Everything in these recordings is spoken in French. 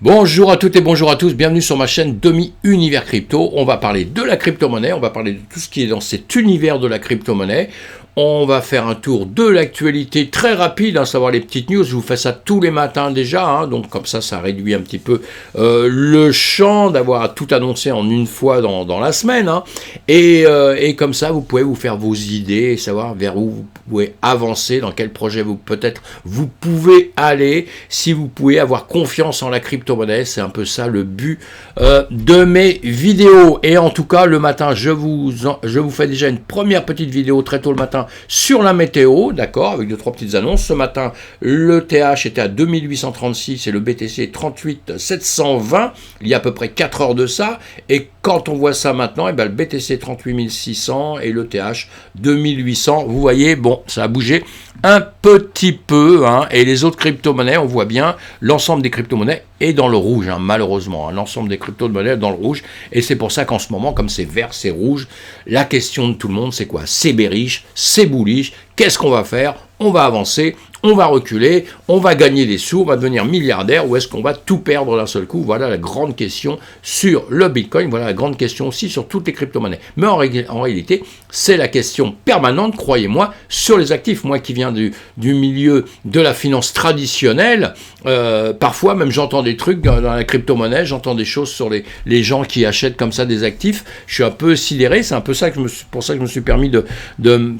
Bonjour à toutes et bonjour à tous, bienvenue sur ma chaîne Demi-Univers Crypto. On va parler de la crypto-monnaie, on va parler de tout ce qui est dans cet univers de la crypto-monnaie. On va faire un tour de l'actualité très rapide, savoir les petites news. Je vous fais ça tous les matins déjà, donc comme ça réduit un petit peu le champ d'avoir à tout annoncer en une fois dans la semaine. Et comme ça, vous pouvez vous faire vos idées et savoir vers où vous pouvez avancer, dans quel projet vous pouvez aller, si vous pouvez avoir confiance en la crypto-monnaie. C'est un peu ça le but de mes vidéos. Et en tout cas, le matin, je vous fais déjà une première petite vidéo très tôt le matin sur la météo, d'accord, avec 2-3 petites annonces. Ce matin, le TH était à 2836 et le BTC 38720, il y a à peu près 4 heures de ça, et quand on voit ça maintenant, le BTC 38600 et le TH 2800, vous voyez, bon, ça a bougé un petit peu, et les autres crypto-monnaies, on voit bien, l'ensemble des crypto-monnaies est dans le rouge, malheureusement, l'ensemble des crypto-monnaies est dans le rouge, et c'est pour ça qu'en ce moment, comme c'est vert, c'est rouge, la question de tout le monde, c'est quoi? C'est bearish, c'est bullish, qu'est-ce qu'on va faire? On va avancer, on va reculer, on va gagner des sous, on va devenir milliardaire, ou est-ce qu'on va tout perdre d'un seul coup? Voilà la grande question sur le Bitcoin, voilà la grande question aussi sur toutes les crypto-monnaies. Mais en réalité, c'est la question permanente, croyez-moi, sur les actifs. Moi qui viens du milieu de la finance traditionnelle, parfois même j'entends des trucs dans la crypto-monnaie, j'entends des choses sur les gens qui achètent comme ça des actifs, je suis un peu sidéré, c'est un peu ça pour ça que je me suis permis de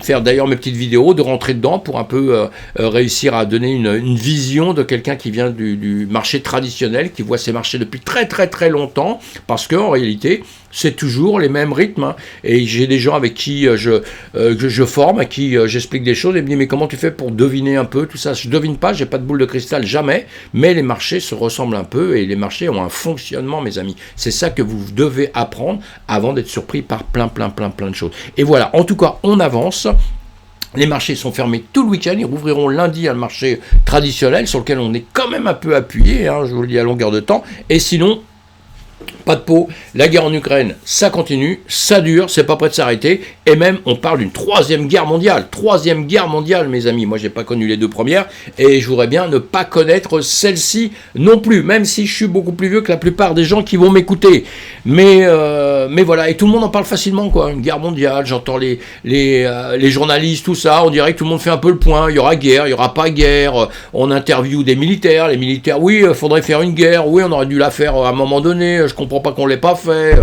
faire d'ailleurs mes petites vidéos, de rentrer dedans pour un peu réussir à donner une vision de quelqu'un qui vient du marché traditionnel, qui voit ces marchés depuis très très très longtemps, parce qu'en réalité, c'est toujours les mêmes rythmes, et j'ai des gens avec qui je forme, à qui j'explique des choses, et me disent mais comment tu fais pour deviner un peu tout ça? Je devine pas, j'ai pas de boule de cristal, jamais, mais les marchés se ressemblent un peu, et les marchés ont un fonctionnement, mes amis. C'est ça que vous devez apprendre avant d'être surpris par plein de choses. Et voilà, en tout cas, on avance. Les marchés sont fermés tout le week-end, ils rouvriront lundi le marché traditionnel sur lequel on est quand même un peu appuyé, je vous le dis à longueur de temps, et sinon, pas de peau, la guerre en Ukraine, ça continue, ça dure, c'est pas prêt de s'arrêter, et même on parle d'une troisième guerre mondiale, mes amis. Moi j'ai pas connu les deux premières, et je voudrais bien ne pas connaître celle-ci non plus, même si je suis beaucoup plus vieux que la plupart des gens qui vont m'écouter. Mais voilà, et tout le monde en parle facilement, quoi. Une guerre mondiale, j'entends les journalistes, tout ça, on dirait que tout le monde fait un peu le point, il y aura guerre, il y aura pas guerre, on interviewe des militaires, les militaires, oui, faudrait faire une guerre, oui, on aurait dû la faire à un moment donné, je comprends pas qu'on l'ait pas fait,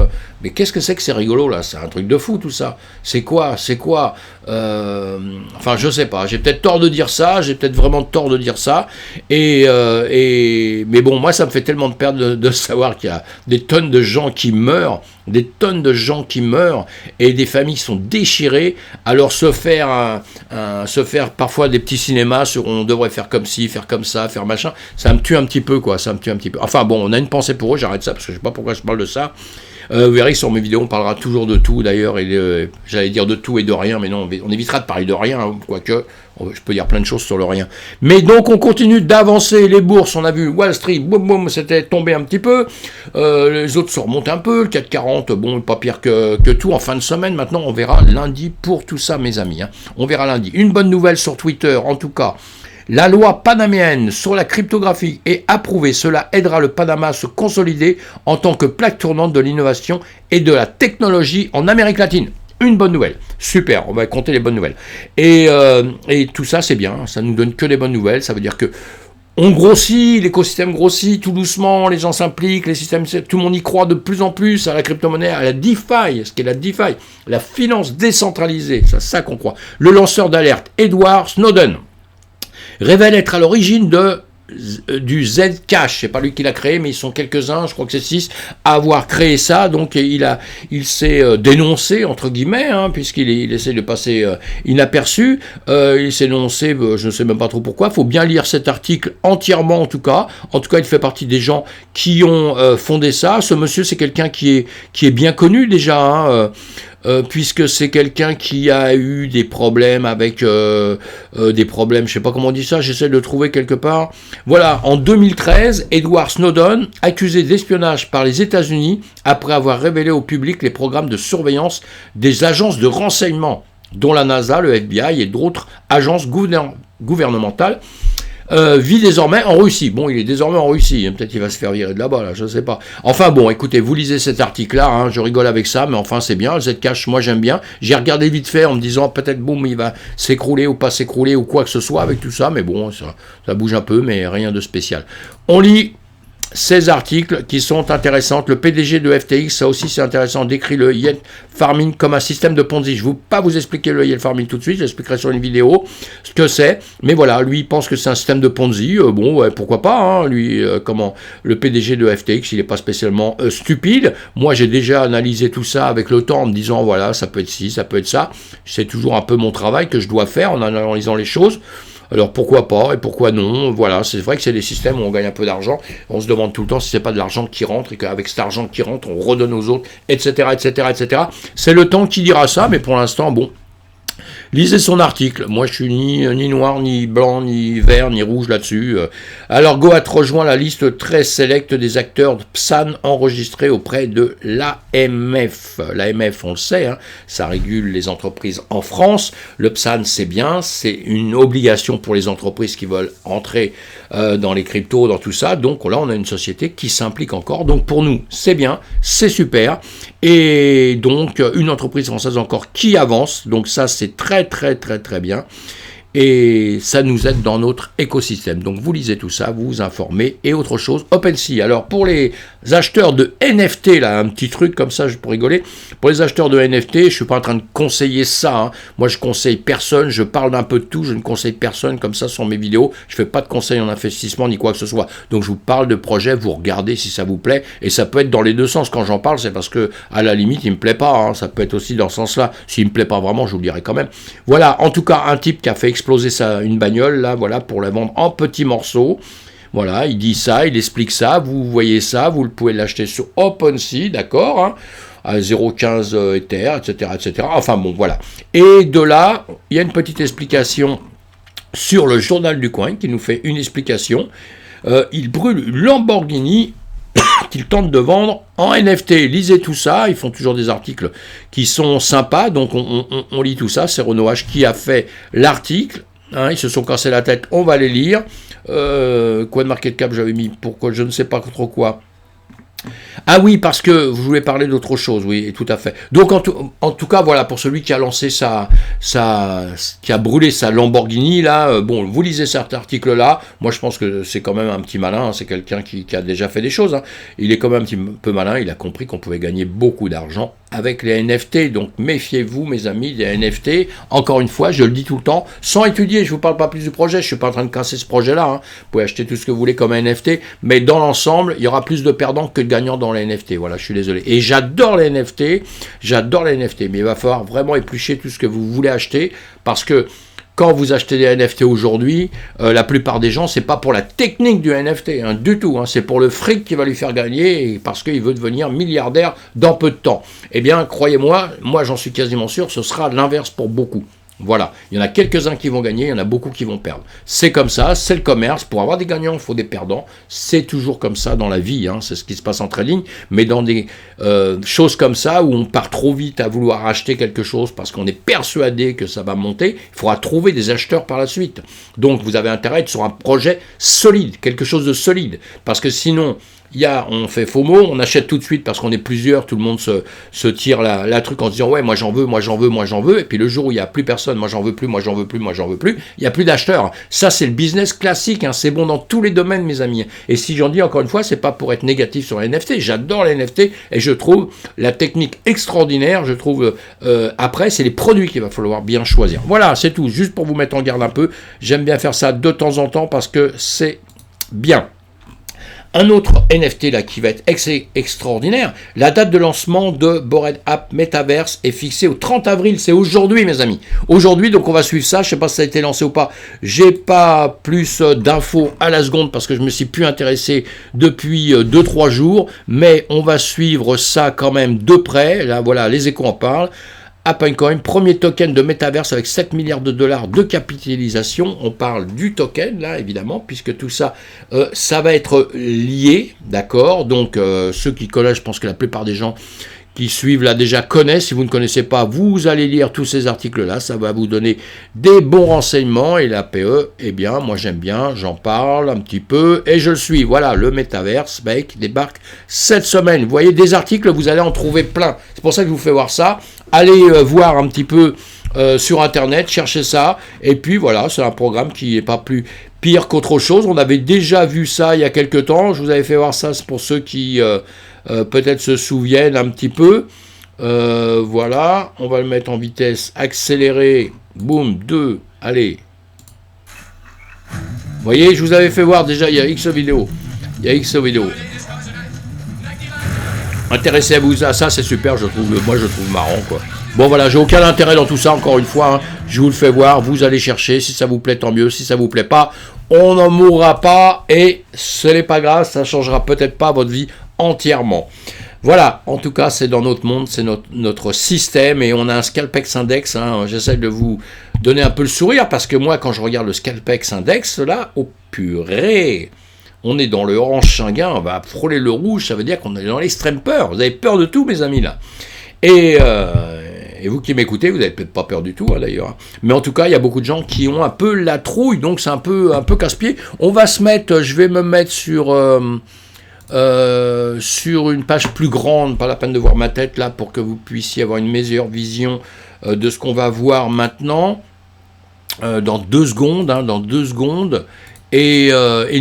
mais qu'est-ce que c'est rigolo là? C'est un truc de fou tout ça. C'est quoi enfin je sais pas, j'ai peut-être tort de dire ça, j'ai peut-être vraiment tort de dire ça, mais bon, moi ça me fait tellement de perdre de savoir qu'il y a des tonnes de gens qui meurent, et des familles qui sont déchirées. Alors se faire parfois des petits cinémas sur on devrait faire comme ci, faire comme ça, faire machin, ça me tue un petit peu, quoi, Enfin bon, on a une pensée pour eux, j'arrête ça parce que je sais pas pourquoi je parle de ça. Vous verrez sur mes vidéos, on parlera toujours de tout d'ailleurs, et j'allais dire de tout et de rien, mais non, on évitera de parler de rien, quoique je peux dire plein de choses sur le rien. Mais donc on continue d'avancer, les bourses, on a vu Wall Street, boum, c'était tombé un petit peu, les autres se remontent un peu, le CAC 40, bon, pas pire que tout, en fin de semaine. Maintenant on verra lundi pour tout ça, mes amis, on verra lundi. Une bonne nouvelle sur Twitter, en tout cas. La loi panaméenne sur la cryptographie est approuvée. Cela aidera le Panama à se consolider en tant que plaque tournante de l'innovation et de la technologie en Amérique latine. Une bonne nouvelle. Super, on va compter les bonnes nouvelles. Et tout ça, c'est bien. Ça nous donne que des bonnes nouvelles. Ça veut dire que on grossit, l'écosystème grossit tout doucement, les gens s'impliquent, les systèmes, tout le monde y croit de plus en plus à la crypto-monnaie, à la DeFi, ce qu'est la DeFi, la finance décentralisée. C'est ça qu'on croit. Le lanceur d'alerte, Edward Snowden, révèle être à l'origine du Zcash. C'est pas lui qui l'a créé, mais ils sont quelques-uns, je crois que c'est 6, à avoir créé ça. Donc il s'est dénoncé, entre guillemets, puisqu'il essaie de passer inaperçu. Il s'est dénoncé, je ne sais même pas trop pourquoi. Il faut bien lire cet article entièrement, en tout cas. En tout cas, il fait partie des gens qui ont fondé ça. Ce monsieur, c'est quelqu'un qui est bien connu déjà, puisque c'est quelqu'un qui a eu des problèmes avec des problèmes, je sais pas comment on dit ça, j'essaie de le trouver quelque part. Voilà, en 2013, Edward Snowden, accusé d'espionnage par les États-Unis après avoir révélé au public les programmes de surveillance des agences de renseignement, dont la NASA, le FBI et d'autres agences gouvernementales. vit désormais en Russie. Bon, il est désormais en Russie, hein, peut-être qu'il va se faire virer de là-bas, là, je ne sais pas. Enfin bon, écoutez, vous lisez cet article-là, hein, je rigole avec ça, mais enfin c'est bien, Zcash, moi j'aime bien. J'ai regardé vite fait en me disant peut-être boum, il va s'écrouler ou pas s'écrouler ou quoi que ce soit avec tout ça, mais bon, ça bouge un peu, mais rien de spécial. On lit ces articles qui sont intéressants. Le PDG de FTX, ça aussi c'est intéressant, décrit le yield farming comme un système de Ponzi. Je ne vais pas vous expliquer le yield farming tout de suite, j'expliquerai sur une vidéo ce que c'est, mais voilà, lui il pense que c'est un système de Ponzi, bon, ouais, pourquoi pas, hein, lui, le PDG de FTX, il n'est pas spécialement stupide. Moi j'ai déjà analysé tout ça avec le temps en me disant, voilà, ça peut être ci, ça peut être ça, c'est toujours un peu mon travail que je dois faire en analysant les choses. Alors pourquoi pas et pourquoi non, voilà, c'est vrai que c'est des systèmes où on gagne un peu d'argent, on se demande tout le temps si c'est pas de l'argent qui rentre et qu'avec cet argent qui rentre, on redonne aux autres, etc., etc., etc. C'est le temps qui dira ça, mais pour l'instant, bon, lisez son article. Moi, je suis ni noir, ni blanc, ni vert, ni rouge là-dessus. Alors, Goat rejoint la liste très sélecte des acteurs PSAN enregistrés auprès de l'AMF. L'AMF, on le sait, hein, ça régule les entreprises en France. Le PSAN, c'est bien, c'est une obligation pour les entreprises qui veulent entrer dans les cryptos, dans tout ça. Donc là, on a une société qui s'implique encore. Donc pour nous, c'est bien, c'est super. Et donc, une entreprise française encore qui avance. Donc ça, c'est très, très, très, très bien. Et ça nous aide dans notre écosystème. Donc vous lisez tout ça, vous vous informez. Et autre chose, OpenSea. Alors pour les acheteurs de NFT, là, un petit truc comme ça, pour rigoler. Pour les acheteurs de NFT, je ne suis pas en train de conseiller ça. Hein. Moi, je conseille personne. Je parle d'un peu de tout. Je ne conseille personne comme ça sur mes vidéos. Je ne fais pas de conseils en investissement ni quoi que ce soit. Donc je vous parle de projets. Vous regardez si ça vous plaît. Et ça peut être dans les deux sens. Quand j'en parle, c'est parce que à la limite, il ne me plaît pas. Hein. Ça peut être aussi dans ce sens-là. S'il ne me plaît pas vraiment, je vous le dirai quand même. Voilà. En tout cas, un type qui a fait exploser une bagnole, là, voilà, pour la vendre en petits morceaux. Voilà, il dit ça, il explique ça, vous voyez ça, vous pouvez l'acheter sur OpenSea, d'accord, hein, à 0,15 Ether, etc., etc. Enfin bon, voilà. Et de là, il y a une petite explication sur le journal du coin qui nous fait une explication. Il brûle une Lamborghini qu'ils tentent de vendre en NFT. Lisez tout ça, ils font toujours des articles qui sont sympas, donc on lit tout ça, c'est Renaud H qui a fait l'article, hein, ils se sont cassés la tête, on va les lire. Quoi de market cap j'avais mis, pourquoi je ne sais pas trop quoi. Ah oui, parce que vous voulez parler d'autre chose, oui, tout à fait. Donc en tout cas, voilà, pour celui qui a lancé qui a brûlé sa Lamborghini, là, bon, vous lisez cet article-là, moi je pense que c'est quand même un petit malin, hein, c'est quelqu'un qui a déjà fait des choses, hein. Il est quand même un petit peu malin, il a compris qu'on pouvait gagner beaucoup d'argent avec les NFT, donc méfiez-vous mes amis des NFT, encore une fois, je le dis tout le temps, sans étudier, je ne vous parle pas plus du projet, je ne suis pas en train de casser ce projet-là, hein. Vous pouvez acheter tout ce que vous voulez comme NFT, mais dans l'ensemble, il y aura plus de perdants que de gagnants dans les NFT, voilà, je suis désolé. Et j'adore les NFT, mais il va falloir vraiment éplucher tout ce que vous voulez acheter, parce que quand vous achetez des NFT aujourd'hui, la plupart des gens, c'est pas pour la technique du NFT, hein, du tout, hein, c'est pour le fric qui va lui faire gagner, parce qu'il veut devenir milliardaire dans peu de temps. Eh bien, croyez-moi, moi j'en suis quasiment sûr, ce sera l'inverse pour beaucoup. Voilà, il y en a quelques-uns qui vont gagner, il y en a beaucoup qui vont perdre. C'est comme ça, c'est le commerce, pour avoir des gagnants, il faut des perdants, c'est toujours comme ça dans la vie, hein. C'est ce qui se passe en trading, mais dans des choses comme ça, où on part trop vite à vouloir acheter quelque chose, parce qu'on est persuadé que ça va monter, il faudra trouver des acheteurs par la suite. Donc vous avez intérêt à être sur un projet solide, quelque chose de solide, parce que sinon, on fait FOMO, on achète tout de suite parce qu'on est plusieurs, tout le monde se tire la truc en se disant ouais moi j'en veux, moi j'en veux, moi j'en veux, et puis le jour où il n'y a plus personne, moi j'en veux plus, moi j'en veux plus, moi j'en veux plus, il n'y a plus d'acheteurs. Ça c'est le business classique, hein, c'est bon dans tous les domaines mes amis. Et si j'en dis encore une fois, c'est pas pour être négatif sur les NFT, j'adore les NFT et je trouve la technique extraordinaire, je trouve après c'est les produits qu'il va falloir bien choisir. Voilà, c'est tout, juste pour vous mettre en garde un peu, j'aime bien faire ça de temps en temps parce que c'est bien. Un autre NFT là qui va être extraordinaire, la date de lancement de Bored App Metaverse est fixée au 30 avril, c'est aujourd'hui mes amis. Aujourd'hui, donc on va suivre ça, je sais pas si ça a été lancé ou pas, j'ai pas plus d'infos à la seconde parce que je me suis plus intéressé depuis 2-3 jours, mais on va suivre ça quand même de près, là voilà, les échos en parlent. AppCoin, premier token de Metaverse avec 7 milliards de dollars de capitalisation. On parle du token, là, évidemment, puisque tout ça, ça va être lié, d'accord. Donc, ceux qui connaissent, je pense que la plupart des gens qui suivent là déjà connaissent. Si vous ne connaissez pas, vous allez lire tous ces articles-là. Ça va vous donner des bons renseignements. Et l'APE, eh bien, moi j'aime bien, j'en parle un petit peu et je le suis. Voilà, le Metaverse qui débarque cette semaine. Vous voyez, des articles, vous allez en trouver plein. C'est pour ça que je vous fais voir ça. Allez voir un petit peu sur Internet, cherchez ça. Et puis voilà, c'est un programme qui n'est pas plus pire qu'autre chose. On avait déjà vu ça il y a quelques temps. Je vous avais fait voir ça, c'est pour ceux qui... peut-être se souviennent un petit peu. Voilà, on va le mettre en vitesse accélérée. Boum, 2, allez. Vous voyez, je vous avais fait voir déjà, il y a X vidéos. Intéressez-vous à ça, c'est super, moi je trouve marrant, quoi. Bon voilà, j'ai aucun intérêt dans tout ça, encore une fois, hein. Je vous le fais voir, vous allez chercher, si ça vous plaît tant mieux, si ça vous plaît pas, on n'en mourra pas, et ce n'est pas grave, ça changera peut-être pas votre vie entièrement. Voilà, en tout cas, c'est dans notre monde, c'est notre système, et on a un Scalpex Index, hein. J'essaie de vous donner un peu le sourire, parce que moi, quand je regarde le Scalpex Index, là, oh purée, on est dans le orange chinguin, on va frôler le rouge, ça veut dire qu'on est dans l'extrême peur. Vous avez peur de tout, mes amis, là. Et vous qui m'écoutez, vous n'avez peut-être pas peur du tout, hein, d'ailleurs. Mais en tout cas, il y a beaucoup de gens qui ont un peu la trouille, donc c'est un peu casse-pied. On va se mettre, je vais me mettre sur une page plus grande, pas la peine de voir ma tête, là, pour que vous puissiez avoir une meilleure vision de ce qu'on va voir maintenant, dans 2 secondes, hein, dans 2 secondes. Et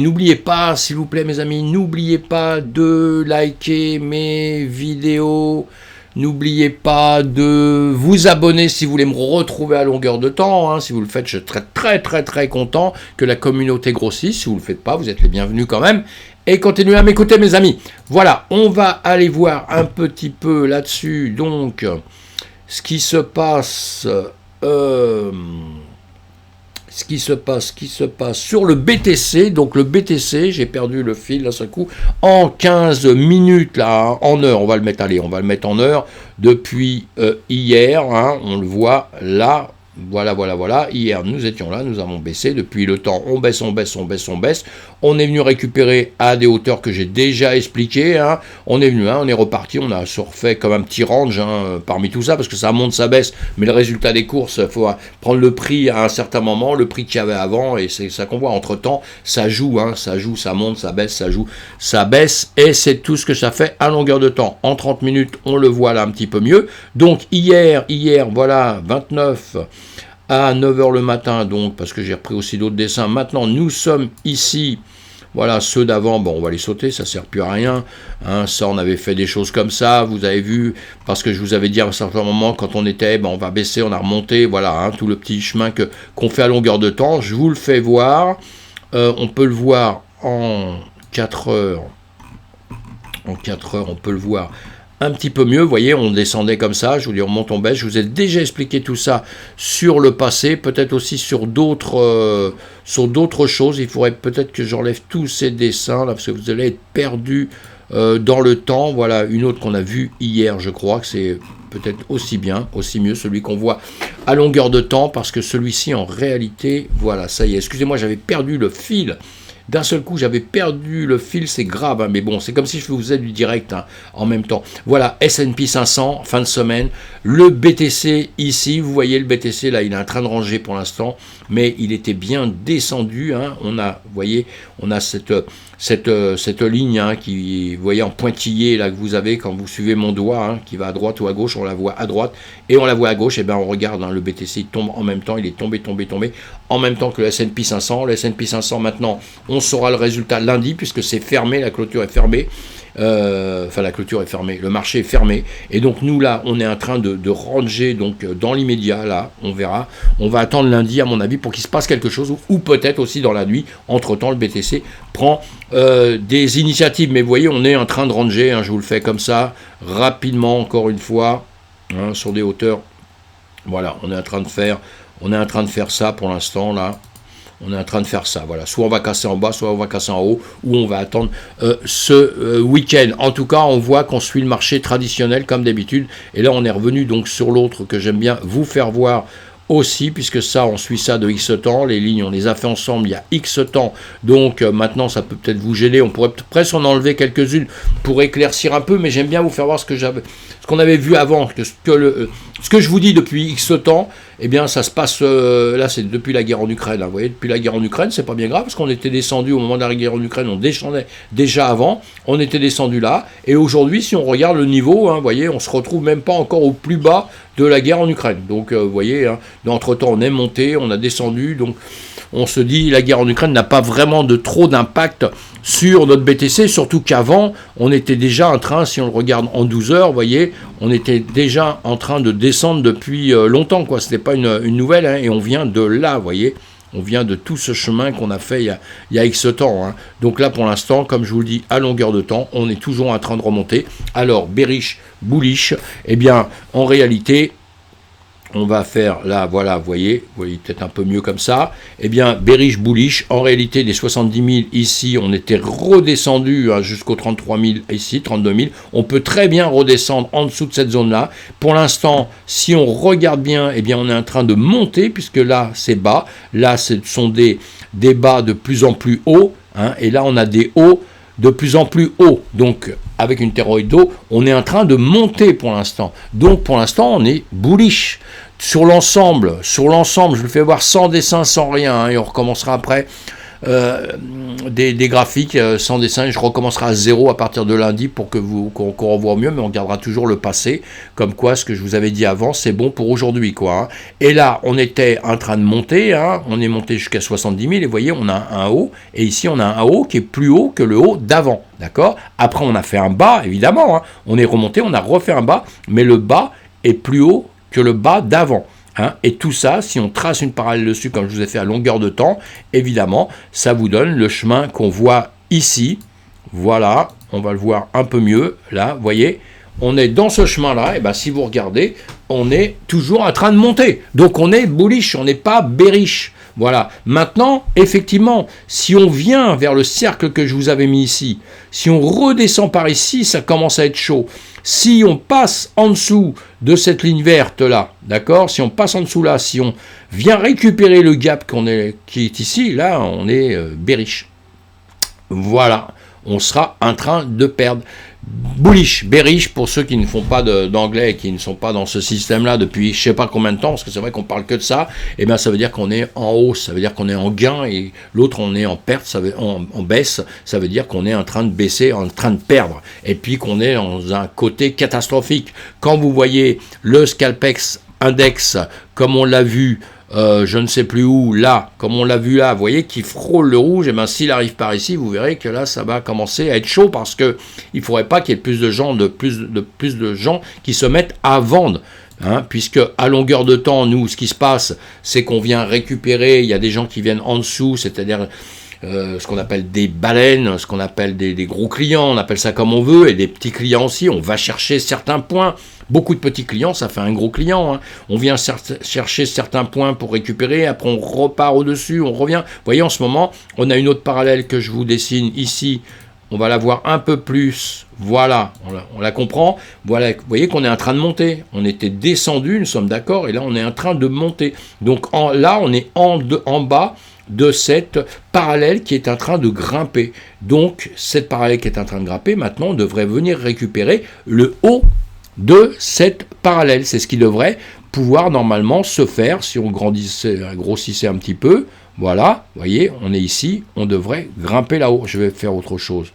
n'oubliez pas, s'il vous plaît, mes amis, n'oubliez pas de liker mes vidéos. N'oubliez pas de vous abonner si vous voulez me retrouver à longueur de temps. Hein. Si vous le faites, je serai très content que la communauté grossisse. Si vous ne le faites pas, vous êtes les bienvenus quand même. Et continuez à m'écouter, mes amis. Voilà, on va aller voir un petit peu là-dessus. Donc, ce qui se passe... Ce qui se passe sur le BTC. Donc le BTC, j'ai perdu le fil d'un seul coup, en 15 minutes, là, en heure, on va le mettre en heure, depuis hier, hein, on le voit là, voilà, hier nous étions là, nous avons baissé, depuis le temps, on baisse, on est venu récupérer à des hauteurs que j'ai déjà expliquées, hein. On est venu, hein, on est reparti, on a surfait comme un petit range, hein, parmi tout ça, parce que ça monte, ça baisse, mais le résultat des courses, il faut prendre le prix à un certain moment, le prix qu'il y avait avant, et c'est ça qu'on voit, entre temps, ça joue, ça monte, ça baisse, ça joue, ça baisse, et c'est tout ce que ça fait à longueur de temps. En 30 minutes, on le voit là un petit peu mieux. Donc hier, voilà, 29 à 9h le matin, donc, parce que j'ai repris aussi d'autres dessins. Maintenant, nous sommes ici, voilà, ceux d'avant, bon, on va les sauter, ça ne sert plus à rien, hein, ça, on avait fait des choses comme ça, vous avez vu, parce que je vous avais dit à un certain moment, quand on était, on va baisser, on a remonté, voilà, hein, tout le petit chemin qu'on fait à longueur de temps, je vous le fais voir, on peut le voir en 4 heures, on peut le voir un petit peu mieux, vous voyez, on descendait comme ça, je vous dis on monte, on baisse, je vous ai déjà expliqué tout ça sur le passé, peut-être aussi sur d'autres choses, il faudrait peut-être que j'enlève tous ces dessins là, parce que vous allez être perdu dans le temps. Voilà, une autre qu'on a vue hier, je crois que c'est peut-être aussi mieux, celui qu'on voit à longueur de temps, parce que celui-ci en réalité, voilà, ça y est, excusez-moi, j'avais perdu le fil. D'un seul coup, j'avais perdu le fil, c'est grave, hein, mais bon, c'est comme si je faisais du direct, hein, en même temps. Voilà, S&P 500, fin de semaine, le BTC ici, vous voyez le BTC, là, il est en train de ranger pour l'instant, mais il était bien descendu, hein, vous voyez, on a cette ligne, hein, qui, vous voyez, en pointillé, là, que vous avez quand vous suivez mon doigt, hein, qui va à droite ou à gauche, on la voit à droite, et on la voit à gauche, et bien on regarde, hein, le BTC, il tombe en même temps, il est tombé, en même temps que le S&P 500, le S&P 500, maintenant, on saura le résultat lundi, puisque c'est fermé, la clôture est fermée, la clôture est fermée, le marché est fermé, et donc nous là, on est en train de ranger, donc dans l'immédiat, là, on verra, on va attendre lundi, à mon avis, pour qu'il se passe quelque chose, ou peut-être aussi dans la nuit, entre-temps, le BTC prend des initiatives, mais vous voyez, on est en train de ranger, hein, je vous le fais comme ça, rapidement, encore une fois, hein, sur des hauteurs, voilà, on est en train de faire ça pour l'instant, là. On est en train de faire ça, voilà. Soit on va casser en bas, soit on va casser en haut, ou on va attendre ce week-end. En tout cas, on voit qu'on suit le marché traditionnel comme d'habitude. Et là, on est revenu donc sur l'autre que j'aime bien vous faire voir aussi, puisque ça, on suit ça de X temps, les lignes, on les a fait ensemble il y a X temps, donc maintenant, ça peut peut-être vous gêner, on pourrait presque en enlever quelques-unes pour éclaircir un peu, mais j'aime bien vous faire voir ce qu'on avait vu avant, ce que je vous dis depuis X temps, eh bien, ça se passe, là, c'est depuis la guerre en Ukraine, hein, vous voyez, depuis la guerre en Ukraine, c'est pas bien grave, parce qu'on était descendu au moment de la guerre en Ukraine, on descendait déjà avant, on était descendu là, et aujourd'hui, si on regarde le niveau, hein, vous voyez, on se retrouve même pas encore au plus bas de la guerre en Ukraine, donc vous voyez, hein, entre-temps, on est monté, on a descendu, donc on se dit, la guerre en Ukraine n'a pas vraiment trop d'impact sur notre BTC, surtout qu'avant, on était déjà en train, si on le regarde en 12 heures, vous voyez, on était déjà en train de descendre depuis longtemps, quoi. C'était pas une nouvelle, hein, et on vient de là, vous voyez, on vient de tout ce chemin qu'on a fait il y a X temps, hein. Donc là, pour l'instant, comme je vous le dis, à longueur de temps, on est toujours en train de remonter. Alors, bearish, bullish, eh bien, en réalité, on va faire là, voilà, vous voyez peut-être un peu mieux comme ça, eh bien, bearish, bullish, en réalité, des 70 000 ici, on était redescendu hein, jusqu'aux 33 000 ici, 32 000, on peut très bien redescendre en dessous de cette zone-là. Pour l'instant, si on regarde bien, eh bien, on est en train de monter, puisque là, c'est bas, là, ce sont des bas de plus en plus hauts, hein, et là, on a des hauts de plus en plus haut, donc avec une thyroïde d'eau, on est en train de monter pour l'instant. Donc pour l'instant, on est bullish. Sur l'ensemble, je le fais voir sans dessin, sans rien, hein, et on recommencera après des graphiques sans dessin, et je recommencerai à 0 à partir de lundi pour qu'on revoie mieux, mais on gardera toujours le passé, comme quoi ce que je vous avais dit avant, c'est bon pour aujourd'hui, quoi. Hein. Et là, on était en train de monter, hein, on est monté jusqu'à 70 000, et vous voyez, on a un haut, et ici on a un haut qui est plus haut que le haut d'avant, d'accord? Après, on a fait un bas, évidemment, hein, on est remonté, on a refait un bas, mais le bas est plus haut que le bas d'avant. Hein, et tout ça, si on trace une parallèle dessus, comme je vous ai fait à longueur de temps, évidemment, ça vous donne le chemin qu'on voit ici. Voilà, on va le voir un peu mieux. Là, vous voyez, on est dans ce chemin-là. Et bien, si vous regardez, on est toujours en train de monter. Donc, on est bullish, on n'est pas bearish. Voilà. Maintenant, effectivement, si on vient vers le cercle que je vous avais mis ici, si on redescend par ici, ça commence à être chaud. Si on passe en dessous de cette ligne verte là, d'accord, si on passe en dessous là, si on vient récupérer le gap qui est ici, là, on est bearish. Voilà, on sera en train de perdre. Bullish, bearish, pour ceux qui ne font pas d'anglais et qui ne sont pas dans ce système-là depuis je ne sais pas combien de temps, parce que c'est vrai qu'on parle que de ça, et bien ça veut dire qu'on est en hausse, ça veut dire qu'on est en gain, et l'autre on est en perte, en baisse, ça veut dire qu'on est en train de baisser, en train de perdre, et puis qu'on est dans un côté catastrophique. Quand vous voyez le Scalpex Index, comme on l'a vu, je ne sais plus où, là, comme on l'a vu là, vous voyez, qui frôle le rouge, et bien s'il arrive par ici, vous verrez que là, ça va commencer à être chaud, parce que il ne faudrait pas qu'il y ait plus de gens qui se mettent à vendre. Hein, puisque à longueur de temps, nous, ce qui se passe, c'est qu'on vient récupérer, il y a des gens qui viennent en dessous, c'est-à-dire ce qu'on appelle des baleines, ce qu'on appelle des gros clients, on appelle ça comme on veut, et des petits clients aussi, on va chercher certains points. Beaucoup de petits clients, ça fait un gros client. Hein. On vient chercher certains points pour récupérer, après on repart au-dessus, on revient. Vous voyez, en ce moment, on a une autre parallèle que je vous dessine ici. On va la voir un peu plus. Voilà, on la comprend. Voilà, vous voyez qu'on est en train de monter. On était descendu, nous sommes d'accord, et là, on est en train de monter. Donc là, on est en bas de cette parallèle qui est en train de grimper. Donc, cette parallèle qui est en train de grimper, maintenant, on devrait venir récupérer le haut de cette parallèle. C'est ce qui devrait pouvoir normalement se faire si on grossissait un petit peu. Voilà, vous voyez, on est ici, on devrait grimper là-haut. Je vais faire autre chose.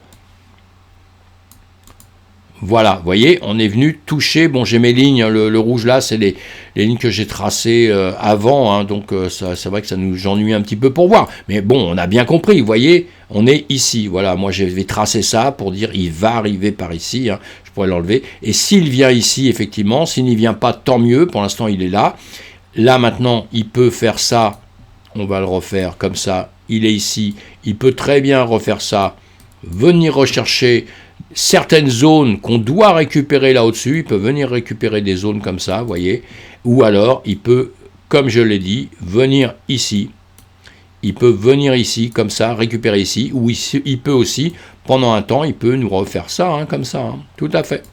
Voilà, vous voyez, on est venu toucher, bon j'ai mes lignes, le rouge là, c'est les lignes que j'ai tracées avant, hein, donc c'est vrai que j'ennuie un petit peu pour voir, mais bon, on a bien compris, vous voyez, on est ici, voilà, moi je vais tracer ça pour dire, il va arriver par ici, hein, je pourrais l'enlever, et s'il vient ici, effectivement, s'il n'y vient pas, tant mieux, pour l'instant il est là maintenant, il peut faire ça, on va le refaire comme ça, il est ici, il peut très bien refaire ça, venir rechercher certaines zones qu'on doit récupérer là au-dessus, il peut venir récupérer des zones comme ça, vous voyez, ou alors il peut, comme je l'ai dit, venir ici, il peut venir ici, comme ça, récupérer ici, ou ici, il peut aussi, pendant un temps, il peut nous refaire ça, hein, comme ça, hein, tout à fait.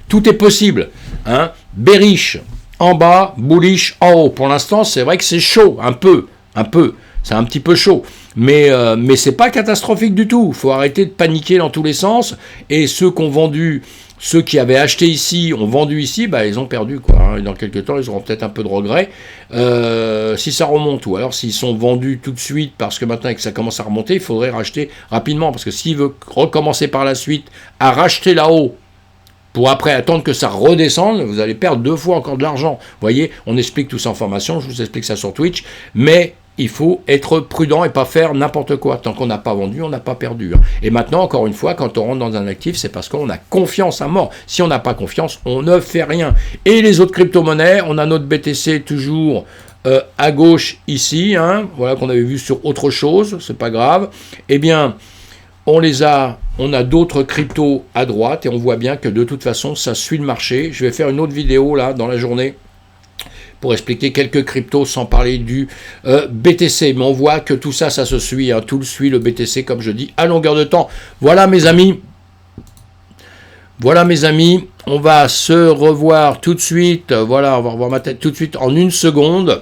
Tout est possible, hein, bearish, en bas, bullish en haut. Pour l'instant, c'est vrai que c'est chaud, un peu, c'est un petit peu chaud, mais c'est pas catastrophique du tout. Il faut arrêter de paniquer dans tous les sens, et ceux qui avaient acheté ici, ont vendu ici, bah, ils ont perdu, quoi. Hein. Dans quelques temps, ils auront peut-être un peu de regret. Si ça remonte, ou alors s'ils sont vendus tout de suite, parce que maintenant que ça commence à remonter, il faudrait racheter rapidement, parce que s'il veut recommencer par la suite à racheter là-haut, pour après attendre que ça redescende, vous allez perdre 2 fois encore de l'argent. Vous voyez, on explique tout ça en formation, je vous explique ça sur Twitch, mais il faut être prudent et pas faire n'importe quoi. Tant qu'on n'a pas vendu, on n'a pas perdu. Hein. Et maintenant, encore une fois, quand on rentre dans un actif, c'est parce qu'on a confiance à mort. Si on n'a pas confiance, on ne fait rien. Et les autres crypto-monnaies, on a notre BTC toujours à gauche ici, hein, voilà qu'on avait vu sur autre chose, c'est pas grave. Eh bien, on a d'autres cryptos à droite et on voit bien que de toute façon, ça suit le marché. Je vais faire une autre vidéo là dans la journée pour expliquer quelques cryptos sans parler du BTC. Mais on voit que tout ça, ça se suit. Hein. Tout le suit le BTC, comme je dis, à longueur de temps. Voilà mes amis. Voilà mes amis. On va se revoir tout de suite. Voilà, on va revoir ma tête tout de suite en 1 seconde.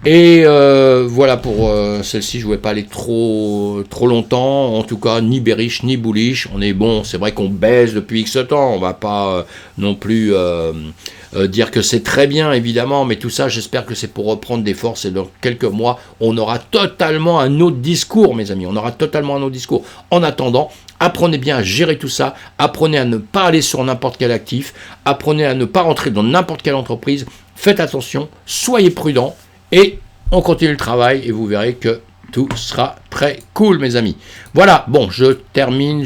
Et voilà pour celle-ci, je ne voulais pas aller trop longtemps, en tout cas ni bearish ni bullish, on est bon, c'est vrai qu'on baisse depuis X temps, on va pas non plus dire que c'est très bien évidemment, mais tout ça j'espère que c'est pour reprendre des forces et dans quelques mois on aura totalement un autre discours mes amis, on aura totalement un autre discours. En attendant, apprenez bien à gérer tout ça, apprenez à ne pas aller sur n'importe quel actif, apprenez à ne pas rentrer dans n'importe quelle entreprise, faites attention, soyez prudents. Et on continue le travail et vous verrez que tout sera très cool, mes amis. Voilà, bon, je termine.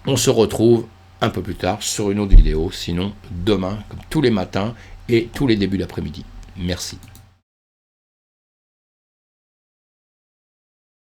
On se retrouve un peu plus tard sur une autre vidéo, sinon demain, comme tous les matins et tous les débuts d'après-midi. Merci.